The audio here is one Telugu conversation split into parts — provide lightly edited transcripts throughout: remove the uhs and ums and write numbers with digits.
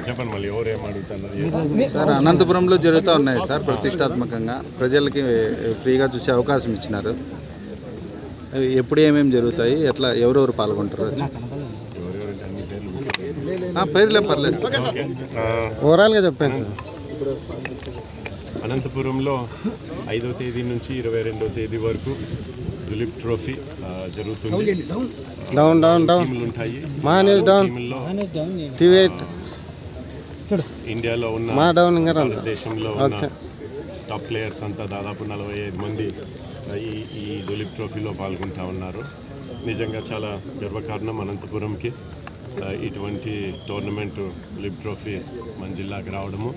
చెప్పండి మళ్ళీ ఎవరు ఏం అడుగుతున్నారు సార్? అనంతపురంలో జరుగుతూ ఉన్నాయి సార్, ప్రతిష్టాత్మకంగా ప్రజలకి ఫ్రీగా చూసే అవకాశం ఇచ్చినారు. ఎప్పుడు ఏమేమి జరుగుతాయి, ఎట్లా ఎవరెవరు పాల్గొంటారు? ఎవరెవరంటే అన్ని పేర్లు పేర్లే పర్లేదు సార్, ఓవరాల్గా చెప్పాను సార్. అనంతపురంలో 5వ తేదీ నుంచి 22వ తేదీ వరకు దులీప్ ట్రోఫీ జరుగుతుంది. డౌన్ డౌన్ డౌన్ టీములు ఉంటాయి. డౌన్ టీముల్లో ఇండియాలో ఉన్న భారతదేశంలో ఉన్న టాప్ ప్లేయర్స్ అంతా దాదాపు 45 మంది ఈ దులీప్ ట్రోఫీలో పాల్గొంటూ ఉన్నారు. నిజంగా చాలా గర్వకారణం అనంతపురంకి ఇటువంటి టోర్నమెంట్ దులీప్ ట్రోఫీ మన జిల్లాకి రావడము.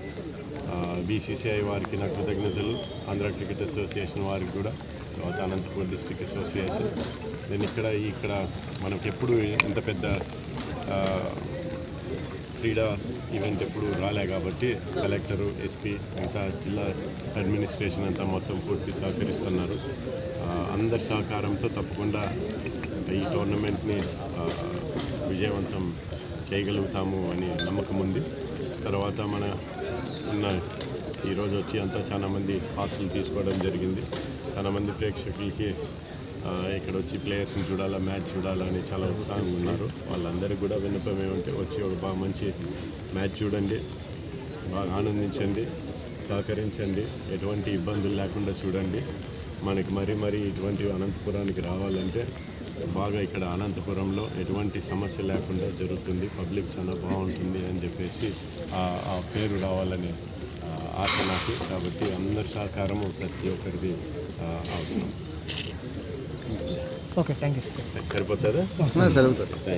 బీసీసీఐ వారికి నా కృతజ్ఞతలు, ఆంధ్ర క్రికెట్ అసోసియేషన్ వారికి కూడా, తర్వాత అనంతపురం డిస్ట్రిక్ట్ అసోసియేషన్. నేను ఇక్కడ మనకు ఎప్పుడు ఇంత పెద్ద క్రీడా ఈవెంట్ ఎప్పుడు రాలే కాబట్టి కలెక్టరు, ఎస్పీ, ఇంకా జిల్లా అడ్మినిస్ట్రేషన్ అంతా మొత్తం పూర్తి సహకరిస్తున్నారు. అందరి సహకారంతో తప్పకుండా ఈ టోర్నమెంట్ని విజయవంతం చేయగలుగుతాము అని నమ్మకం ఉంది. తర్వాత మన ఈరోజు వచ్చి అంతా చాలామంది పార్సల్ తీసుకోవడం జరిగింది. చాలామంది ప్రేక్షకులకి ఇక్కడ వచ్చి ప్లేయర్స్ని చూడాలా, మ్యాచ్ చూడాలని చాలా ఉత్సాహంగా ఉన్నారు. వాళ్ళందరికీ కూడా విన్నపం ఏమంటే వచ్చి ఒక బాగా మంచి మ్యాచ్ చూడండి, బాగా ఆనందించండి, సహకరించండి, ఎటువంటి ఇబ్బందులు లేకుండా చూడండి. మనకి మరీ ఇటువంటి అనంతపురానికి రావాలంటే బాగా ఇక్కడ అనంతపురంలో ఎటువంటి సమస్య లేకుండా జరుగుతుంది, పబ్లిక్ చాలా బాగుంటుంది అని చెప్పేసి ఆ పేరు రావాలని ఆశ నాకు. కాబట్టి అందరి సహకారము ప్రతి ఒక్కరిది అవసరం. Okay, thank you. సరిపోతుందా? సరిపోతుంది. Thank you.